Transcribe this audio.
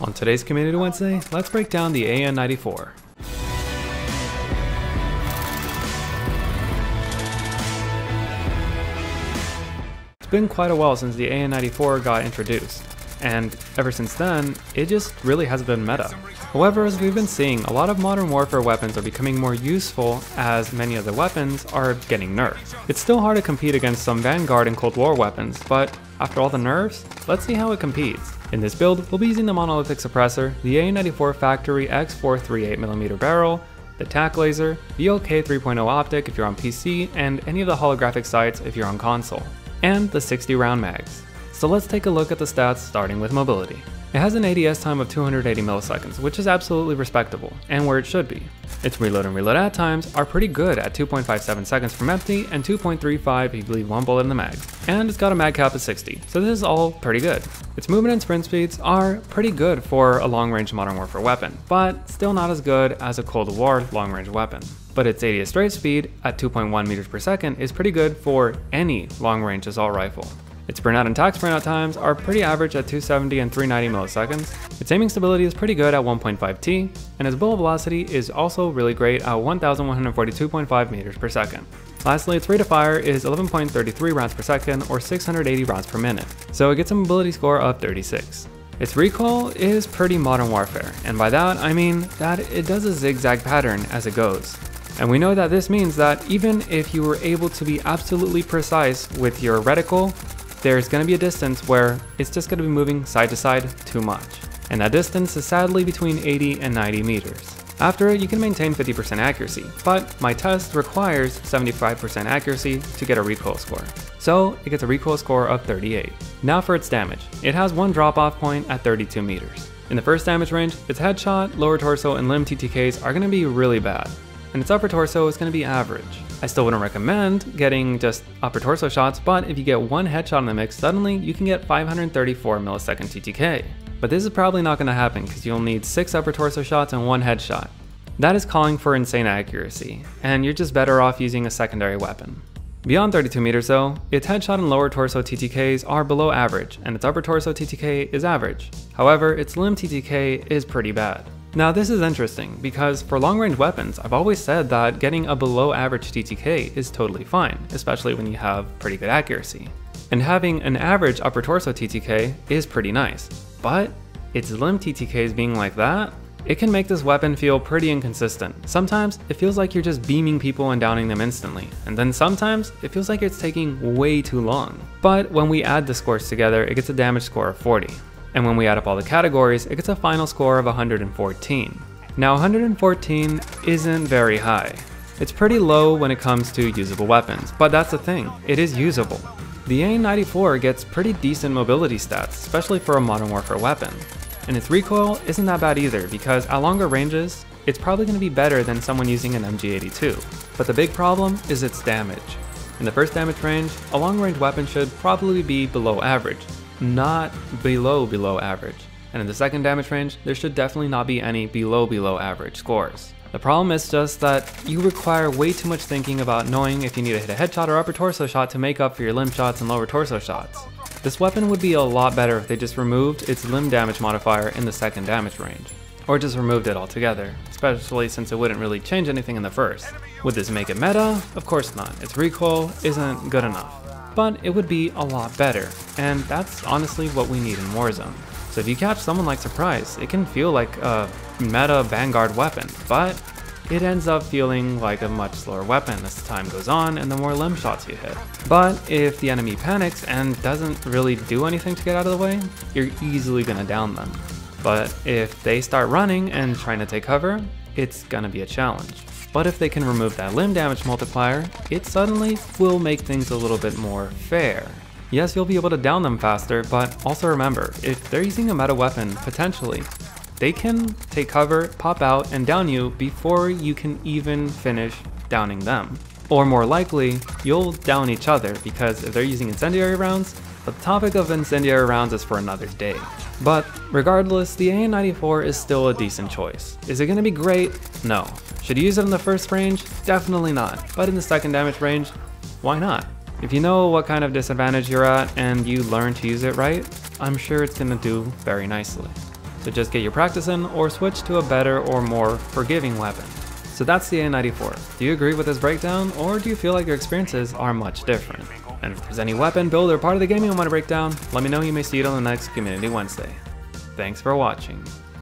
On today's Community Wednesday, let's break down the AN-94. It's been quite a while since the AN-94 got introduced, and ever since then, it just really hasn't been meta. However, as we've been seeing, a lot of modern warfare weapons are becoming more useful as many of the weapons are getting nerfed. It's still hard to compete against some Vanguard and Cold War weapons, but after all the nerfs, let's see how it competes. In this build, we'll be using the monolithic suppressor, the AN-94 factory X438mm barrel, the TAC laser, VLK 3.0 optic if you're on PC, and any of the holographic sights if you're on console, and the 60 round mags. So let's take a look at the stats, starting with mobility. It has an ADS time of 280 milliseconds, which is absolutely respectable, and where it should be. Its reload and reload add times are pretty good at 2.57 seconds from empty and 2.35 if you leave one bullet in the mag. And it's got a mag cap of 60, so this is all pretty good. Its movement and sprint speeds are pretty good for a long-range modern warfare weapon, but still not as good as a Cold War long-range weapon. But its ADS straight speed at 2.1 meters per second is pretty good for any long-range assault rifle. Its burnout and tac burnout times are pretty average at 270 and 390 milliseconds. Its aiming stability is pretty good at 1.5 T, and its bullet velocity is also really great at 1142.5 meters per second. Lastly, its rate of fire is 11.33 rounds per second or 680 rounds per minute, so it gets a mobility score of 36. Its recoil is pretty modern warfare, and by that I mean that it does a zigzag pattern as it goes. And we know that this means that even if you were able to be absolutely precise with your reticle, there's going to be a distance where it's just going to be moving side to side too much. And that distance is sadly between 80 and 90 meters. After it, you can maintain 50% accuracy, but my test requires 75% accuracy to get a recoil score. So it gets a recoil score of 38. Now for its damage. It has one drop-off point at 32 meters. In the first damage range, its headshot, lower torso, and limb TTKs are going to be really bad, and its upper torso is going to be average. I still wouldn't recommend getting just upper torso shots, but if you get one headshot in the mix, suddenly you can get 534 millisecond TTK. But this is probably not going to happen because you'll need 6 upper torso shots and 1 headshot. That is calling for insane accuracy, and you're just better off using a secondary weapon. Beyond 32 meters though, its headshot and lower torso TTKs are below average, and its upper torso TTK is average. However, its limb TTK is pretty bad. Now this is interesting because for long-range weapons, I've always said that getting a below average TTK is totally fine, especially when you have pretty good accuracy. And having an average upper torso TTK is pretty nice, but its limb TTKs being like that, it can make this weapon feel pretty inconsistent. Sometimes it feels like you're just beaming people and downing them instantly, and then sometimes it feels like it's taking way too long. But when we add the scores together, it gets a damage score of 40. And when we add up all the categories, it gets a final score of 114. Now 114 isn't very high. It's pretty low when it comes to usable weapons, but that's the thing, it is usable. The AN-94 gets pretty decent mobility stats, especially for a modern warfare weapon. And its recoil isn't that bad either, because at longer ranges, it's probably going to be better than someone using an MG82. But the big problem is its damage. In the first damage range, a long-range weapon should probably be below average, not below average. And in the second damage range, there should definitely not be any below average scores. The problem is just that you require way too much thinking about knowing if you need to hit a headshot or upper torso shot to make up for your limb shots and lower torso shots. This weapon would be a lot better if they just removed its limb damage modifier in the second damage range, or just removed it altogether, especially since it wouldn't really change anything in the first. Would this make it meta? Of course not. Its recoil isn't good enough. But it would be a lot better, and that's honestly what we need in Warzone. So if you catch someone like Surprise, it can feel like a meta Vanguard weapon, but it ends up feeling like a much slower weapon as time goes on and the more limb shots you hit. But if the enemy panics and doesn't really do anything to get out of the way, you're easily gonna down them. But if they start running and trying to take cover, it's gonna be a challenge. But if they can remove that limb damage multiplier, it suddenly will make things a little bit more fair. Yes, you'll be able to down them faster, but also remember, if they're using a meta weapon, potentially, they can take cover, pop out, and down you before you can even finish downing them. Or more likely, you'll down each other, because if they're using incendiary rounds, the topic of incendiary rounds is for another day. But regardless, the AN-94 is still a decent choice. Is it going to be great? No. Should you use it in the first range? Definitely not. But in the second damage range, why not? If you know what kind of disadvantage you're at and you learn to use it right, I'm sure it's going to do very nicely. So just get your practice in or switch to a better or more forgiving weapon. So that's the A94. Do you agree with this breakdown, or do you feel like your experiences are much different? And if there's any weapon, build, or part of the game you want to break down, let me know. You may see it on the next Community Wednesday. Thanks for watching.